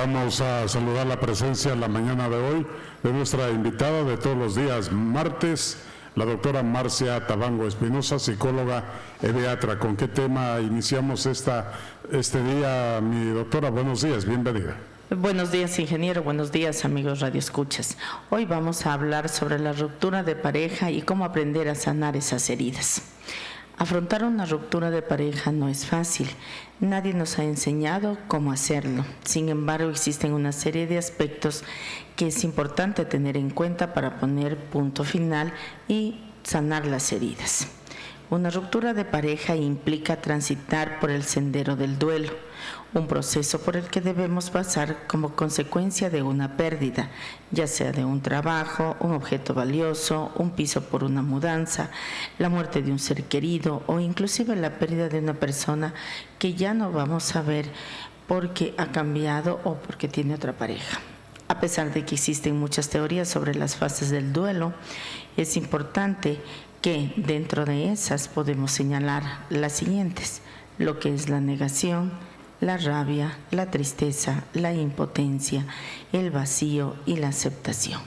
Vamos a saludar la presencia en la mañana de hoy de nuestra invitada de todos los días martes, la doctora Marcia Tabango Espinosa, psicóloga pediatra. ¿Con qué tema iniciamos este día, mi doctora? Buenos días, bienvenida. Buenos días, ingeniero. Buenos días, amigos radioescuchas. Hoy vamos a hablar sobre la ruptura de pareja y cómo aprender a sanar esas heridas. Afrontar una ruptura de pareja no es fácil. Nadie nos ha enseñado cómo hacerlo. Sin embargo, existen una serie de aspectos que es importante tener en cuenta para poner punto final y sanar las heridas. Una ruptura de pareja implica transitar por el sendero del duelo, un proceso por el que debemos pasar como consecuencia de una pérdida, ya sea de un trabajo, un objeto valioso, un piso por una mudanza, la muerte de un ser querido o inclusive la pérdida de una persona que ya no vamos a ver porque ha cambiado o porque tiene otra pareja. A pesar de que existen muchas teorías sobre las fases del duelo, es importante que dentro de esas podemos señalar las siguientes: lo que es la negación, la rabia, la tristeza, la impotencia, el vacío y la aceptación.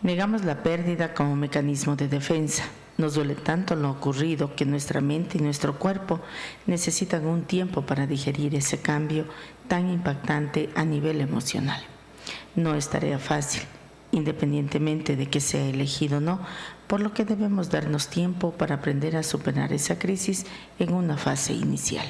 Negamos la pérdida como mecanismo de defensa. Nos duele tanto lo ocurrido que nuestra mente y nuestro cuerpo necesitan un tiempo para digerir ese cambio tan impactante a nivel emocional. No es tarea fácil, independientemente de que sea elegido o no, por lo que debemos darnos tiempo para aprender a superar esa crisis en una fase inicial.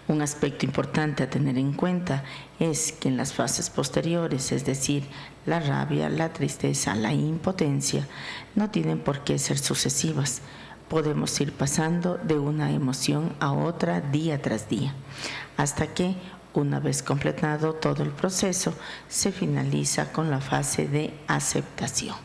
Un aspecto importante a tener en cuenta es que en las fases posteriores, es decir, la rabia, la tristeza, la impotencia, no tienen por qué ser sucesivas. Podemos ir pasando de una emoción a otra día tras día, hasta que, una vez completado todo el proceso, se finaliza con la fase de aceptación.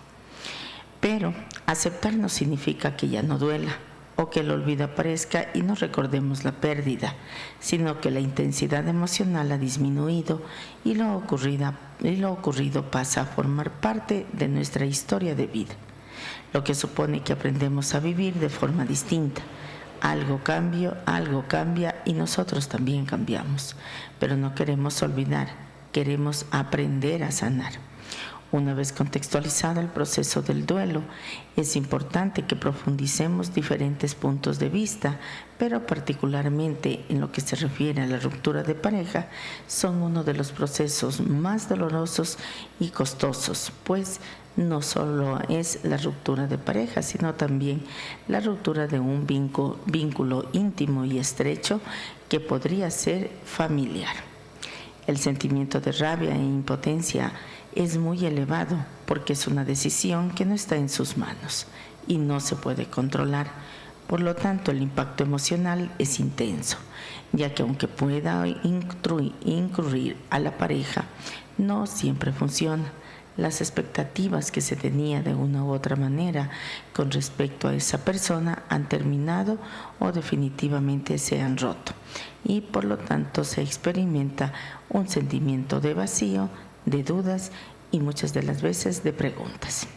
Pero aceptar no significa que ya no duela o que el olvido aparezca y no recordemos la pérdida, sino que la intensidad emocional ha disminuido y lo ocurrido pasa a formar parte de nuestra historia de vida, lo que supone que aprendemos a vivir de forma distinta. Algo cambia y nosotros también cambiamos, pero no queremos olvidar, queremos aprender a sanar. Una vez contextualizado el proceso del duelo, es importante que profundicemos diferentes puntos de vista, pero particularmente en lo que se refiere a la ruptura de pareja, son uno de los procesos más dolorosos y costosos, pues no solo es la ruptura de pareja, sino también la ruptura de un vínculo íntimo y estrecho que podría ser familiar. El sentimiento de rabia e impotencia es muy elevado porque es una decisión que no está en sus manos y no se puede controlar. Por lo tanto, el impacto emocional es intenso, ya que aunque pueda incluir a la pareja, no siempre funciona. Las expectativas que se tenía de una u otra manera con respecto a esa persona han terminado o definitivamente se han roto y por lo tanto se experimenta un sentimiento de vacío, de dudas y muchas de las veces de preguntas.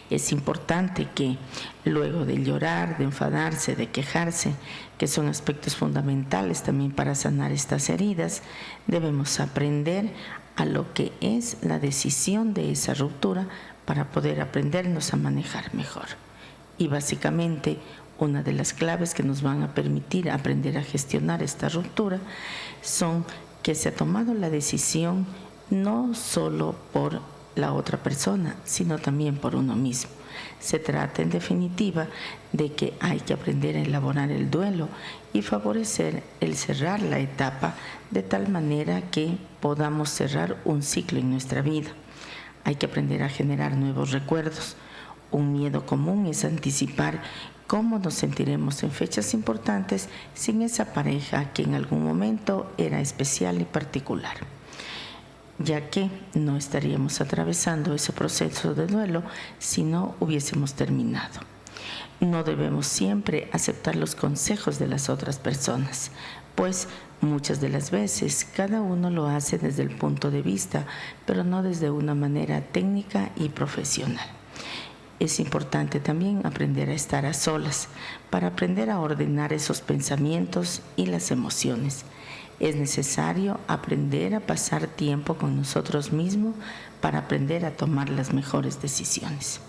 Es importante que luego de llorar, de enfadarse, de quejarse, que son aspectos fundamentales también para sanar estas heridas, debemos aprender a lo que es la decisión de esa ruptura para poder aprendernos a manejar mejor. Y básicamente, una de las claves que nos van a permitir aprender a gestionar esta ruptura son que se ha tomado la decisión no solo por la otra persona, sino también por uno mismo. Se trata en definitiva de que hay que aprender a elaborar el duelo y favorecer el cerrar la etapa de tal manera que podamos cerrar un ciclo en nuestra vida. Hay que aprender a generar nuevos recuerdos. Un miedo común es anticipar cómo nos sentiremos en fechas importantes sin esa pareja que en algún momento era especial y particular, ya que no estaríamos atravesando ese proceso de duelo si no hubiésemos terminado. No debemos siempre aceptar los consejos de las otras personas, pues muchas de las veces cada uno lo hace desde el punto de vista, pero no desde una manera técnica y profesional. Es importante también aprender a estar a solas para aprender a ordenar esos pensamientos y las emociones. Es necesario aprender a pasar tiempo con nosotros mismos para aprender a tomar las mejores decisiones.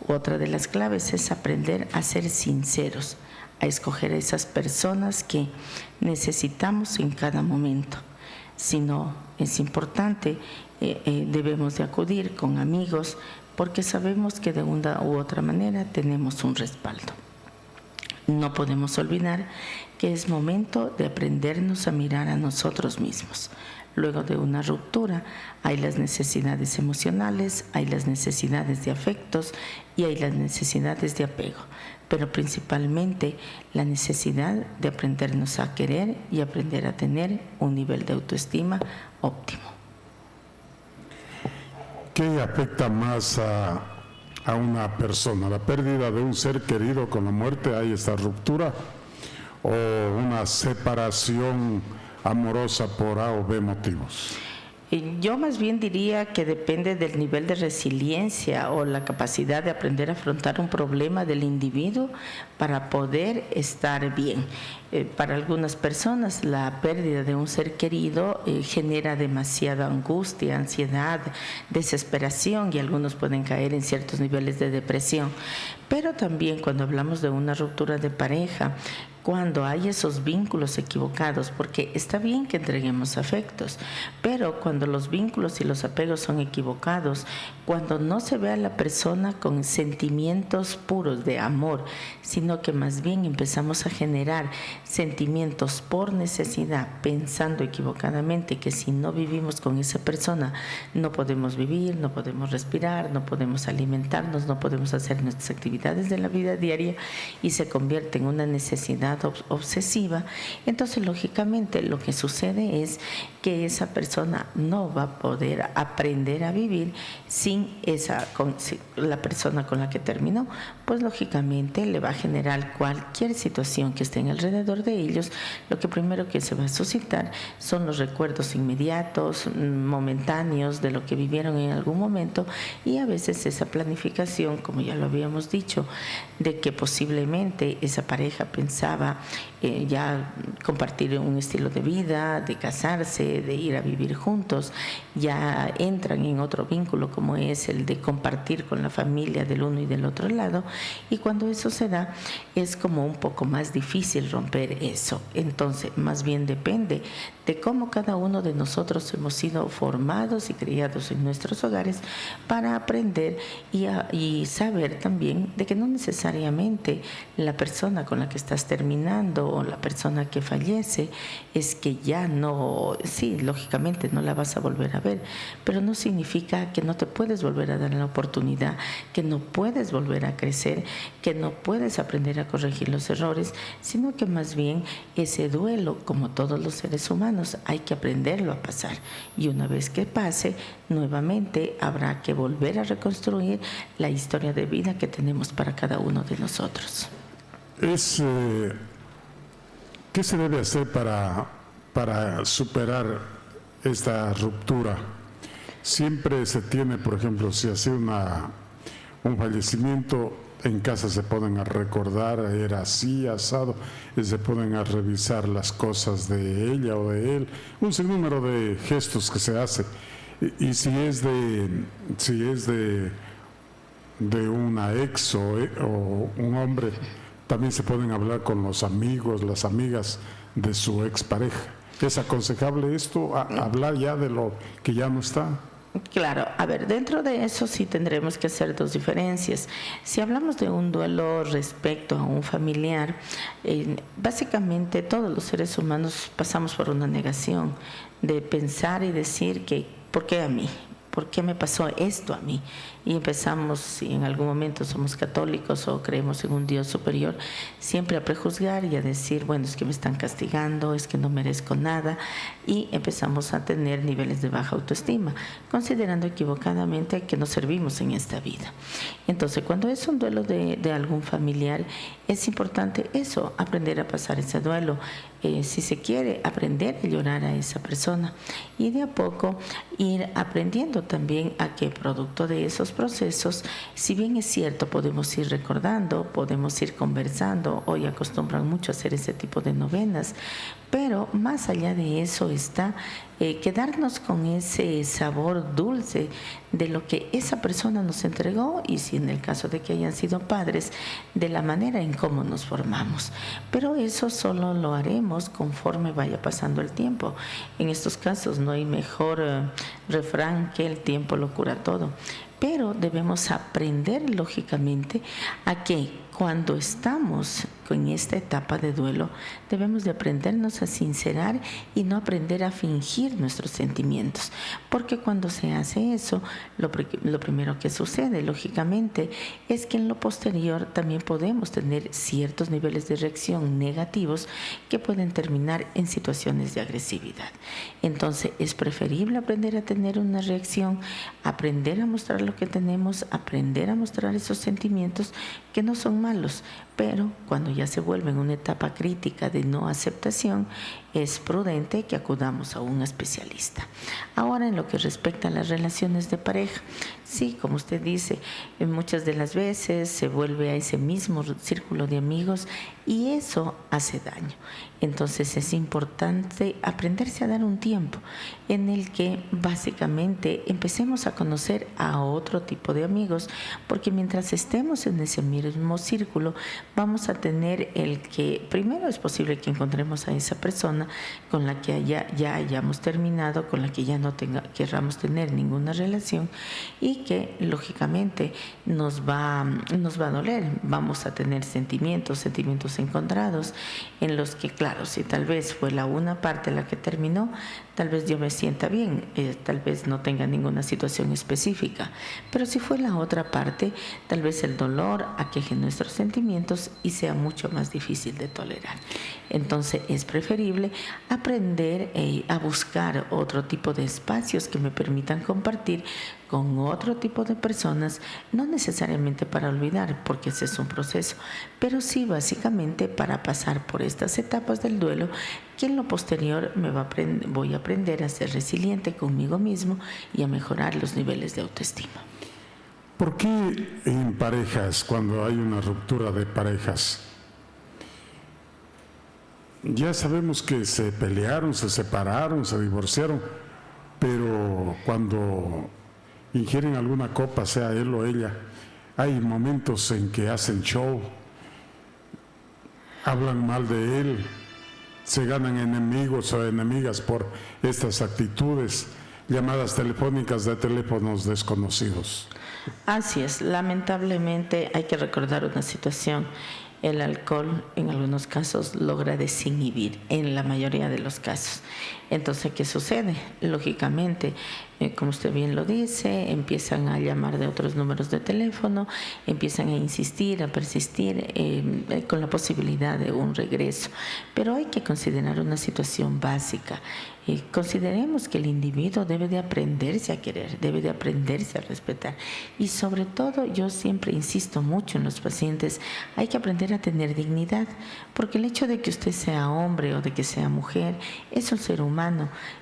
Otra de las claves es aprender a ser sinceros, a escoger a esas personas que necesitamos en cada momento. Si no es importante, debemos de acudir con amigos porque sabemos que de una u otra manera tenemos un respaldo. No podemos olvidar que es momento de aprendernos a mirar a nosotros mismos. Luego de una ruptura hay las necesidades emocionales, hay las necesidades de afectos y hay las necesidades de apego, pero principalmente la necesidad de aprendernos a querer y aprender a tener un nivel de autoestima óptimo. ¿Qué afecta más a una persona? ¿La pérdida de un ser querido con la muerte, hay esta ruptura? ¿O una separación amorosa por A o B motivos? Yo más bien diría que depende del nivel de resiliencia o la capacidad de aprender a afrontar un problema del individuo para poder estar bien. Para algunas personas la pérdida de un ser querido genera demasiada angustia, ansiedad, desesperación y algunos pueden caer en ciertos niveles de depresión. Pero también cuando hablamos de una ruptura de pareja, cuando hay esos vínculos equivocados, porque está bien que entreguemos afectos, pero cuando los vínculos y los apegos son equivocados, cuando no se ve a la persona con sentimientos puros de amor, sino que más bien empezamos a generar sentimientos por necesidad, pensando equivocadamente que si no vivimos con esa persona no podemos vivir, no podemos respirar, no podemos alimentarnos, no podemos hacer nuestras actividades de la vida diaria y se convierte en una necesidad obsesiva, entonces lógicamente lo que sucede es que esa persona no va a poder aprender a vivir sin la persona con la que terminó, pues lógicamente le va a generar cualquier situación que esté alrededor de ellos. Lo que primero que se va a suscitar son los recuerdos inmediatos, momentáneos de lo que vivieron en algún momento y a veces esa planificación, como ya lo habíamos dicho, de que posiblemente esa pareja pensaba ya compartir un estilo de vida, de casarse, de ir a vivir juntos, ya entran en otro vínculo como es el de compartir con la familia del uno y del otro lado, y cuando eso se da es como un poco más difícil romper eso. Entonces más bien depende de cómo cada uno de nosotros hemos sido formados y criados en nuestros hogares para aprender y saber también de que no necesariamente la persona con la que estás terminando o la persona que fallece es que ya no, sí, lógicamente no la vas a volver a ver, pero no significa que no te puedes volver a dar la oportunidad, que no puedes volver a crecer, que no puedes aprender a corregir los errores, sino que más bien ese duelo, como todos los seres humanos, hay que aprenderlo a pasar. Y una vez que pase, nuevamente habrá que volver a reconstruir la historia de vida que tenemos para cada uno de nosotros. ¿Qué se debe hacer para superar esta ruptura? Siempre se tiene, por ejemplo, si ha sido un fallecimiento, en casa se ponen a recordar, era así, asado, y se ponen a revisar las cosas de ella o de él, un sinnúmero de gestos que se hace. Y si es de una ex o un hombre, también se pueden hablar con los amigos, las amigas de su expareja. ¿Es aconsejable esto, hablar ya de lo que ya no está? Claro, a ver, dentro de eso sí tendremos que hacer dos diferencias. Si hablamos de un duelo respecto a un familiar, básicamente todos los seres humanos pasamos por una negación de pensar y decir que, ¿por qué a mí? ¿Por qué me pasó esto a mí? Y empezamos, si en algún momento somos católicos o creemos en un Dios superior, siempre a prejuzgar y a decir, bueno, es que me están castigando, es que no merezco nada, y empezamos a tener niveles de baja autoestima, considerando equivocadamente que no servimos en esta vida. Entonces, cuando es un duelo de algún familiar, es importante eso, aprender a pasar ese duelo. Si se quiere, aprender a llorar a esa persona y de a poco ir aprendiendo también a que producto de esos procesos, si bien es cierto, podemos ir recordando, podemos ir conversando, hoy acostumbran mucho a hacer ese tipo de novenas, pero más allá de eso está quedarnos con ese sabor dulce de lo que esa persona nos entregó y si en el caso de que hayan sido padres, de la manera en cómo nos formamos. Pero eso solo lo haremos conforme vaya pasando el tiempo. En estos casos no hay mejor refrán que el tiempo lo cura todo. Pero debemos aprender, lógicamente, a que cuando estamos con esta etapa de duelo, debemos de aprendernos a sincerar y no aprender a fingir nuestros sentimientos. Porque cuando se hace eso, lo primero que sucede, lógicamente, es que en lo posterior también podemos tener ciertos niveles de reacción negativos que pueden terminar en situaciones de agresividad. Entonces, es preferible aprender a tener una reacción, aprender a mostrar lo que tenemos, aprender a mostrar esos sentimientos que no son malos, pero cuando ya se vuelve en una etapa crítica de no aceptación, es prudente que acudamos a un especialista. Ahora, en lo que respecta a las relaciones de pareja, sí, como usted dice, muchas de las veces se vuelve a ese mismo círculo de amigos y eso hace daño. Entonces es importante aprenderse a dar un tiempo en el que básicamente empecemos a conocer a otro tipo de amigos, porque mientras estemos en ese mismo círculo vamos a tener el que primero es posible que encontremos a esa persona con la que ya hayamos terminado, con la que ya no querramos tener ninguna relación y que lógicamente nos va a doler. Vamos a tener sentimientos encontrados en los que, claro, si tal vez fue una parte la que terminó, tal vez yo me sienta bien, tal vez no tenga ninguna situación específica, pero si fue la otra parte, tal vez el dolor aqueje nuestros sentimientos y sea mucho más difícil de tolerar. Entonces es preferible aprender a buscar otro tipo de espacios que me permitan compartir con otro tipo de personas, no necesariamente para olvidar, porque ese es un proceso, pero sí básicamente para pasar por estas etapas del duelo, que en lo posterior voy a aprender a ser resiliente conmigo mismo y a mejorar los niveles de autoestima. ¿Por qué en parejas, cuando hay una ruptura de parejas, ya sabemos que se pelearon, se separaron, se divorciaron, pero cuando ingieren alguna copa, sea él o ella, hay momentos en que hacen show, hablan mal de él, se ganan enemigos o enemigas por estas actitudes, llamadas telefónicas de teléfonos desconocidos? Así es, lamentablemente hay que recordar una situación. El alcohol en algunos casos logra desinhibir, en la mayoría de los casos. Entonces, ¿qué sucede? Lógicamente, como usted bien lo dice, empiezan a llamar de otros números de teléfono, empiezan a insistir, a persistir con la posibilidad de un regreso. Pero hay que considerar una situación básica. Consideremos que el individuo debe de aprenderse a querer, debe de aprenderse a respetar. Y sobre todo, yo siempre insisto mucho en los pacientes, hay que aprender a tener dignidad, porque el hecho de que usted sea hombre o de que sea mujer es un ser humano,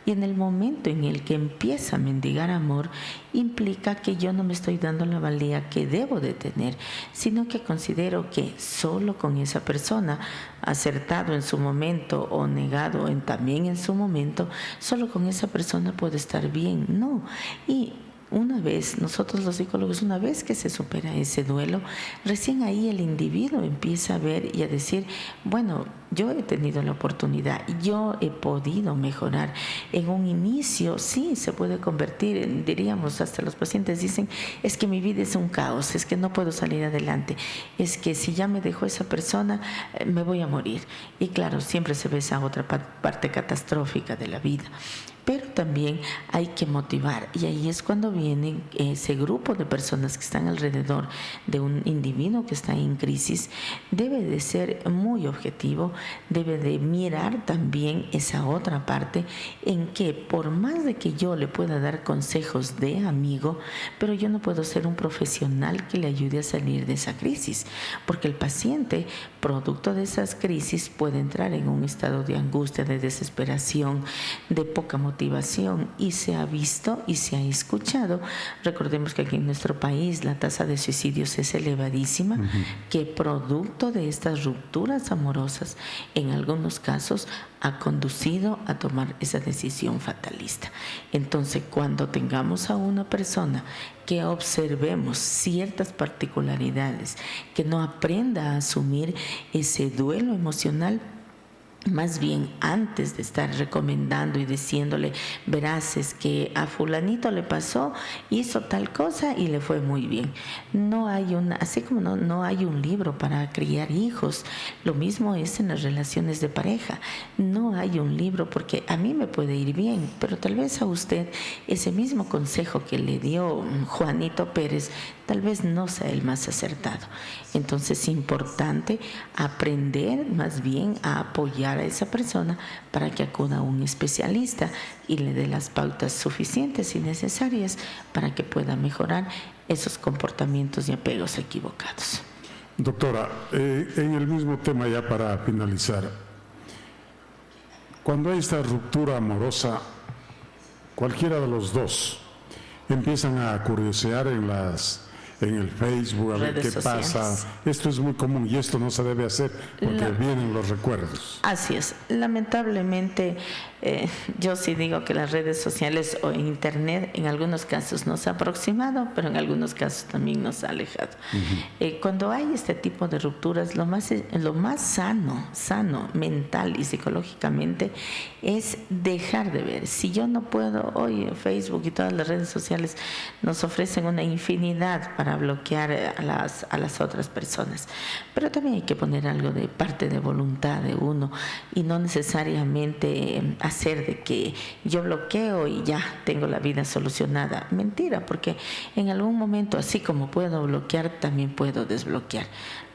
y en el momento en el que empieza a mendigar amor, implica que yo no me estoy dando la valía que debo de tener, sino que considero que solo con esa persona, acertado en su momento o negado también en su momento, solo con esa persona puedo estar bien. No. Y una vez, nosotros los psicólogos, una vez que se supera ese duelo, recién ahí el individuo empieza a ver y a decir, bueno, yo he tenido la oportunidad, yo he podido mejorar. En un inicio sí se puede convertir, diríamos, hasta los pacientes dicen, es que mi vida es un caos, es que no puedo salir adelante, es que si ya me dejó esa persona, me voy a morir. Y claro, siempre se ve esa otra parte catastrófica de la vida. Pero también hay que motivar, y ahí es cuando viene ese grupo de personas que están alrededor de un individuo que está en crisis. Debe de ser muy objetivo, debe de mirar también esa otra parte en que por más de que yo le pueda dar consejos de amigo, pero yo no puedo ser un profesional que le ayude a salir de esa crisis, porque el paciente, producto de esas crisis, puede entrar en un estado de angustia, de desesperación, de poca motivación, motivación y se ha visto y se ha escuchado. Recordemos que aquí en nuestro país la tasa de suicidios es elevadísima, que producto de estas rupturas amorosas, en algunos casos, ha conducido a tomar esa decisión fatalista. Entonces, cuando tengamos a una persona que observemos ciertas particularidades, que no aprenda a asumir ese duelo emocional, más bien antes de estar recomendando y diciéndole, verás, es que a fulanito le pasó, hizo tal cosa y le fue muy bien. No hay así como no hay un libro para criar hijos, lo mismo es en las relaciones de pareja. No hay un libro porque a mí me puede ir bien, pero tal vez a usted ese mismo consejo que le dio Juanito Pérez tal vez no sea el más acertado. Entonces es importante aprender más bien a apoyar a esa persona para que acuda a un especialista y le dé las pautas suficientes y necesarias para que pueda mejorar esos comportamientos y apegos equivocados. Doctora, en el mismo tema ya para finalizar, cuando hay esta ruptura amorosa, cualquiera de los dos empiezan a curiosear en el Facebook, a ver qué pasa. Esto es muy común y esto no se debe hacer porque vienen los recuerdos. Así es. Lamentablemente, yo sí digo que las redes sociales o Internet en algunos casos nos ha aproximado, pero en algunos casos también nos ha alejado. Cuando hay este tipo de rupturas, lo más sano, mental y psicológicamente, es dejar de ver. Si yo no puedo, hoy Facebook y todas las redes sociales nos ofrecen una infinidad para bloquear a las otras personas, pero también hay que poner algo de parte de voluntad de uno y no necesariamente hacer de que yo bloqueo y ya tengo la vida solucionada. Mentira, porque en algún momento, así como puedo bloquear, también puedo desbloquear.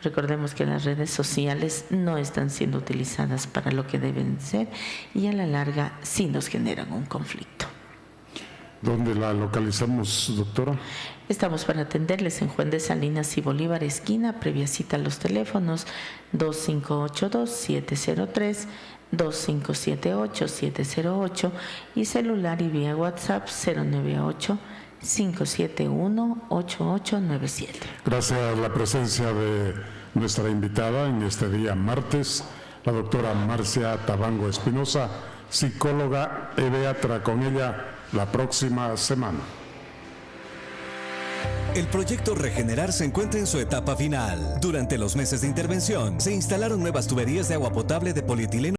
Recordemos que las redes sociales no están siendo utilizadas para lo que deben ser y a la larga sí nos generan un conflicto. ¿Dónde la localizamos, doctora? Estamos para atenderles en Juan de Salinas y Bolívar, esquina, previa cita a los teléfonos 2582-703, 2578-708 y celular y vía WhatsApp 098-571-8897. Gracias a la presencia de nuestra invitada en este día martes, la doctora Marcia Tabango Espinosa, psicóloga ebeatra. Con ella la próxima semana. El proyecto Regenerar se encuentra en su etapa final. Durante los meses de intervención, se instalaron nuevas tuberías de agua potable de polietileno